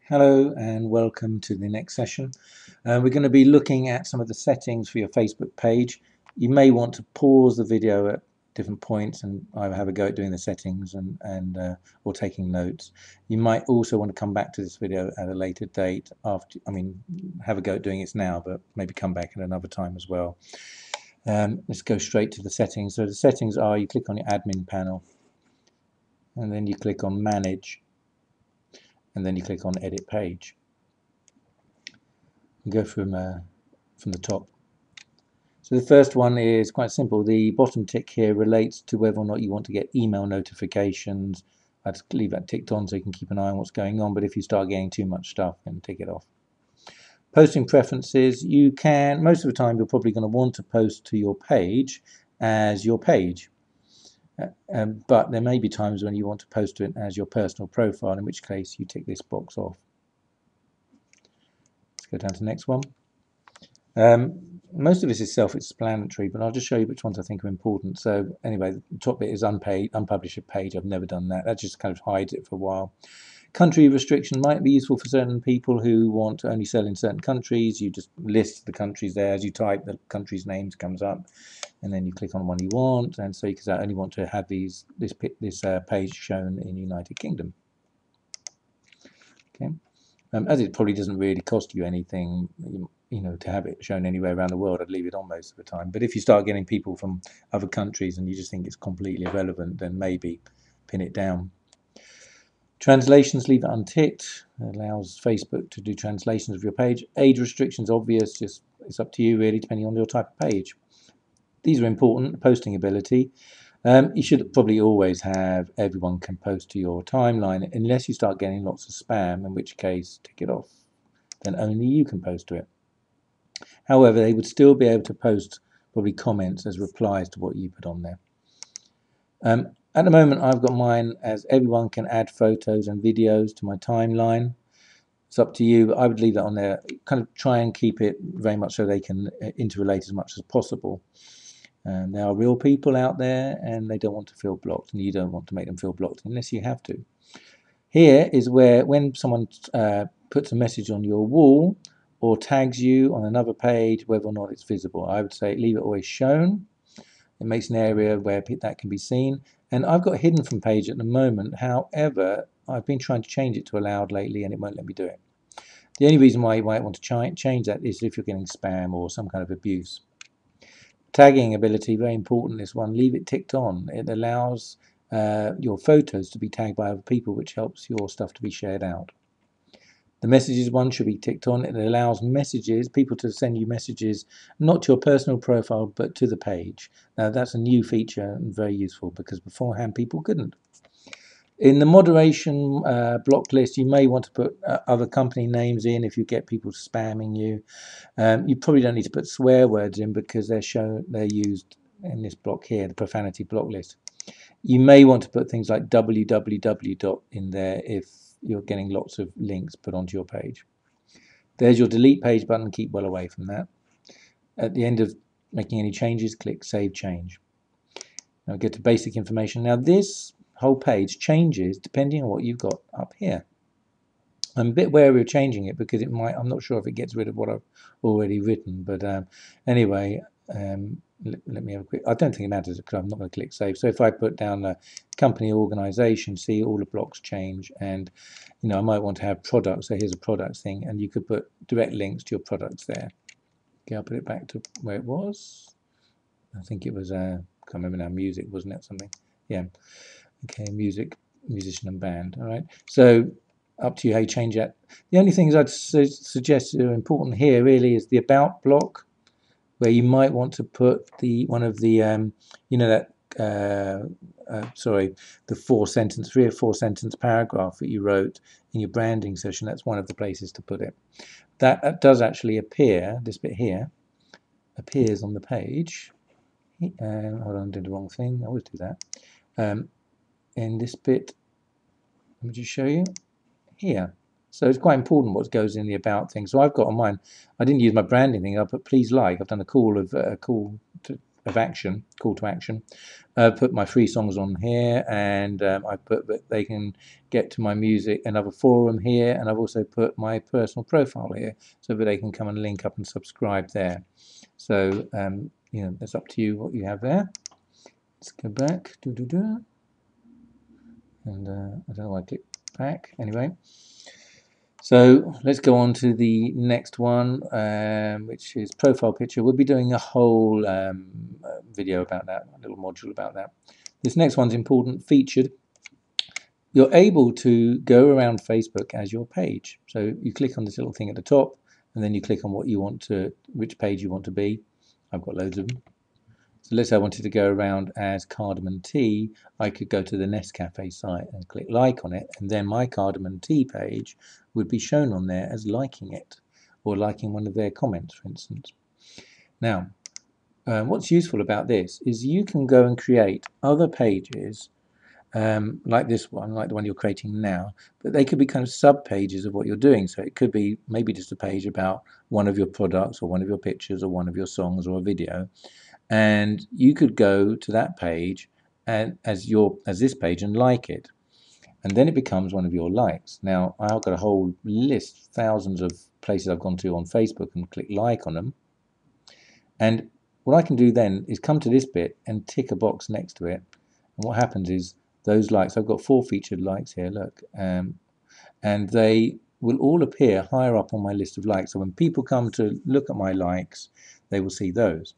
Hello and welcome to the next session. We're going to be looking at some of the settings for your Facebook page. You may want to pause the video at different points and either have a go at doing the settings or taking notes. You might also want to come back to this video at a later date after, have a go at doing it now, but maybe come back at another time as well. Let's go straight to the settings. So the settings are, you click on your admin panel and then you click on manage and then you click on edit page. Go from the top. So the first one is quite simple. The bottom tick here relates to whether or not you want to get email notifications. I'd leave that ticked on so you can keep an eye on what's going on, but if you start getting too much stuff, then tick it off. Posting preferences, you can, most of the time you're probably going to want to post to your page as your page. But there may be times when you want to post to it as your personal profile, in which case you tick this box off. Let's go down to the next one. Most of this is self-explanatory, but I'll just show you which ones I think are important. So anyway, the top bit is unpublished page. I've never done that. That just kind of hides it for a while. Country restriction might be useful for certain people who want to only sell in certain countries. You just list the countries there. As you type, the country's names comes up, and then you click on one you want. And so you can say, I only want to have this page shown in the United Kingdom. Okay. As it probably doesn't really cost you anything, to have it shown anywhere around the world, I'd leave it on most of the time. But if you start getting people from other countries and you just think it's completely irrelevant, then maybe pin it down. Translations, leave it unticked. It allows Facebook to do translations of your page. Age restrictions, obvious, just it's up to you really, depending on your type of page. These are important. Posting ability. You should probably always have everyone can post to your timeline, unless you start getting lots of spam, in which case tick it off. Then only you can post to it. However, they would still be able to post probably comments as replies to what you put on there. At the moment, I've got mine as everyone can add photos and videos to my timeline. It's up to you, but I would leave that on there. Kind of try and keep it very much so they can interrelate as much as possible. There are real people out there and they don't want to feel blocked, and you don't want to make them feel blocked unless you have to. Here is where when someone puts a message on your wall or tags you on another page, whether or not it's visible. I would say leave it always shown. It makes an area where that can be seen. And I've got hidden from page at the moment. However, I've been trying to change it to allowed lately and it won't let me do it. The only reason why you might want to change that is if you're getting spam or some kind of abuse. Tagging ability, very important, this one. Leave it ticked on. It allows your photos to be tagged by other people, which helps your stuff to be shared out. The messages one should be ticked on. It allows people to send you messages, not to your personal profile, but to the page. Now that's a new feature and very useful because beforehand people couldn't. In the moderation block list, you may want to put other company names in if you get people spamming you. You probably don't need to put swear words in because they're used in this block here, the profanity block list. You may want to put things like www in there if you're getting lots of links put onto your page. There's your delete page button. Keep well away from that. At the end of making any changes, click Save Change. Now get to basic information. Now this whole page changes depending on what you've got up here. I'm a bit wary of changing it because I'm not sure if it gets rid of what I've already written, but anyway, let me have a quick, I don't think it matters because I'm not going to click save. So if I put down the company organization, see all the blocks change, and I might want to have products. So here's a products thing, and you could put direct links to your products there. Okay, I'll put it back to where it was. I think it was, I can't remember now, music, wasn't it, something? Yeah. Okay, musician and band. All right. So up to you how you change that. The only things I'd suggest are important here really is the about block, where you might want to put the 3 or 4 sentence paragraph that you wrote in your branding session. That's one of the places to put it. That does actually appear, this bit here appears on the page. Hold on, I did the wrong thing. I always do that. In this bit, let me just show you here. So it's quite important what goes in the about thing. So I've got on mine, I didn't use my branding thing. I put please like. I've done a call to of action, call to action. Put my free songs on here, and I put that they can get to my music another forum here, and I've also put my personal profile here so that they can come and link up and subscribe there. So you know, that's up to you what you have there. Let's go back. And I don't know why I click back. Anyway, so let's go on to the next one, which is profile picture. We'll be doing a whole video about that, a little module about that. This next one's important, featured. You're able to go around Facebook as your page. So you click on this little thing at the top, and then you click on what you want to, which page you want to be. I've got loads of them. So let's say I wanted to go around as Cardamom Tea, I could go to the Nescafe site and click like on it, and then my Cardamom Tea page would be shown on there as liking it, or liking one of their comments, for instance. Now, what's useful about this is you can go and create other pages like this one, like the one you're creating now, but they could be kind of sub pages of what you're doing. So it could be maybe just a page about one of your products or one of your pictures or one of your songs or a video. And you could go to that page and as this page and like it, and then it becomes one of your likes. Now I've got a whole list, thousands of places I've gone to on Facebook and click like on them, and what I can do then is come to this bit and tick a box next to it, and what happens is those likes, I've got 4 featured likes here, look, and they will all appear higher up on my list of likes. So when people come to look at my likes, they will see those.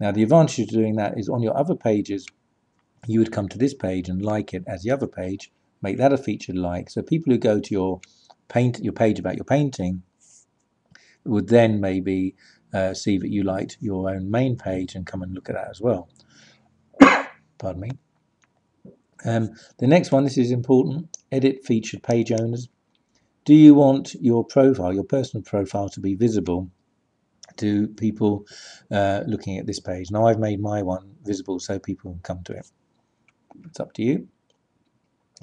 Now the advantage of doing that is on your other pages, you would come to this page and like it as the other page, make that a featured like. So people who go to your page about your painting would then maybe see that you liked your own main page and come and look at that as well. Pardon me. The next one, this is important, edit featured page owners. Do you want your profile, your personal profile, to be visible to people looking at this page? Now I've made my one visible so people can come to it. It's up to you.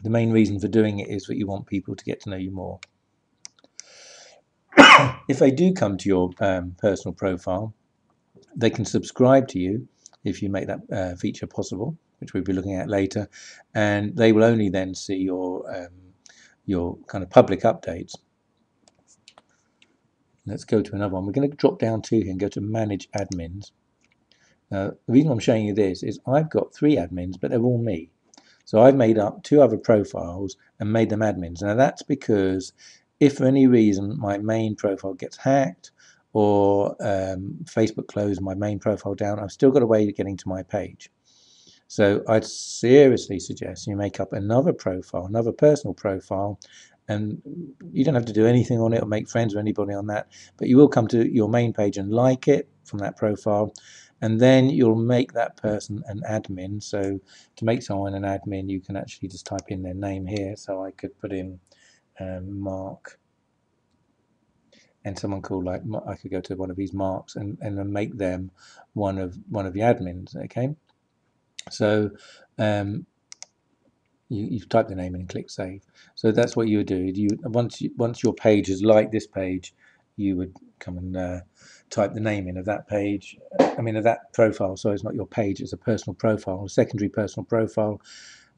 The main reason for doing it is that you want people to get to know you more. If they do come to your personal profile, they can subscribe to you if you make that feature possible, which we'll be looking at later, and they will only then see your kind of public updates. Let's go to another one. We're going to drop down to here and go to manage admins. Now the reason I'm showing you this is I've got 3 admins, but they're all me. So I've made up 2 other profiles and made them admins. Now that's because if for any reason my main profile gets hacked or Facebook closed my main profile down, I've still got a way of getting to my page. So I'd seriously suggest you make up another profile, another personal profile, and you don't have to do anything on it or make friends with anybody on that, but you will come to your main page and like it from that profile, and then you'll make that person an admin. So to make someone an admin, you can actually just type in their name here. So I could put in Mark, and someone called, like, I could go to one of these Marks and then make them one of the admins. Okay, so you type the name in and click save. So that's what you would do. Once your page is like this page, you would come and type the name in of that page. I mean of that profile. So it's not your page; it's a personal profile, a secondary personal profile,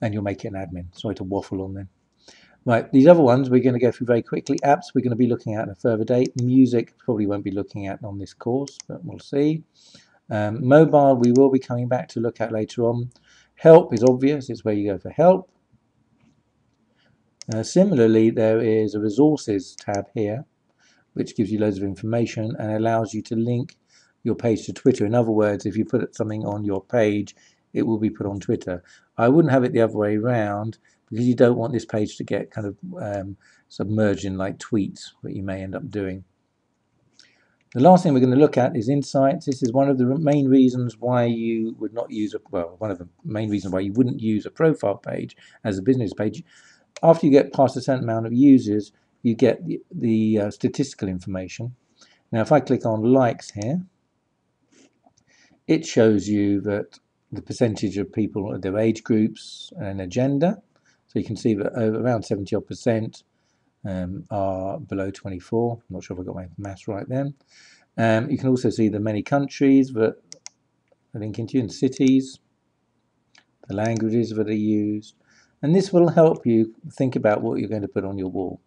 and you'll make it an admin. Sorry to waffle on then. Right, these other ones we're going to go through very quickly. Apps we're going to be looking at a further date. Music probably won't be looking at on this course, but we'll see. Mobile we will be coming back to look at later on. Help is obvious, it's where you go for help. Similarly, there is a resources tab here, which gives you loads of information and allows you to link your page to Twitter. In other words, if you put something on your page, it will be put on Twitter. I wouldn't have it the other way around because you don't want this page to get kind of submerged in like tweets, what you may end up doing. The last thing we're going to look at is insights. This is one of the main reasons why you would not use one of the main reasons why you wouldn't use a profile page as a business page. After you get past a certain amount of users, you get the statistical information. Now, if I click on likes here, it shows you that the percentage of people, their age groups and agenda. So you can see that around 70% are below 24. I'm not sure if I got my maths right then. You can also see the many countries that a link into you, and cities, the languages that are used, and this will help you think about what you're going to put on your wall.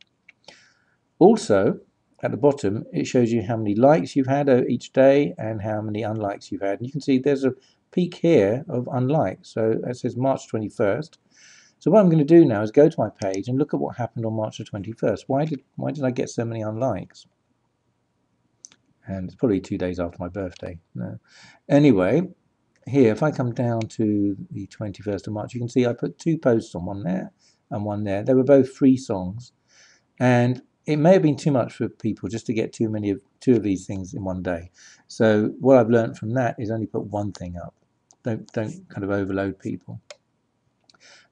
Also, at the bottom, it shows you how many likes you've had each day and how many unlikes you've had. And you can see there's a peak here of unlikes. So it says March 21st. So what I'm going to do now is go to my page and look at what happened on March the 21st. Why did I get so many unlikes? And it's probably 2 days after my birthday. No. Anyway, here, if I come down to the 21st of March, you can see I put 2 posts on, one there and one there. They were both free songs. And it may have been too much for people just to get two of these things in one day. So what I've learned from that is only put one thing up. Don't kind of overload people.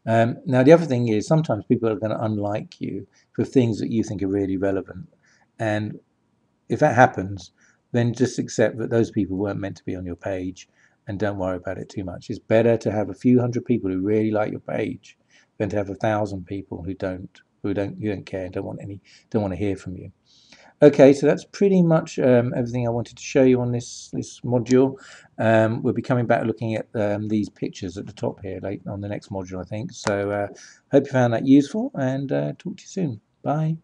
Now the other thing is sometimes people are going to unlike you for things that you think are really relevant. And if that happens, then just accept that those people weren't meant to be on your page and don't worry about it too much. It's better to have a few hundred people who really like your page than to have 1,000 people who don't care, don't want to hear from you. Okay, so that's pretty much everything I wanted to show you on this module. We'll be coming back looking at these pictures at the top here on the next module, I think. So hope you found that useful, and talk to you soon. Bye.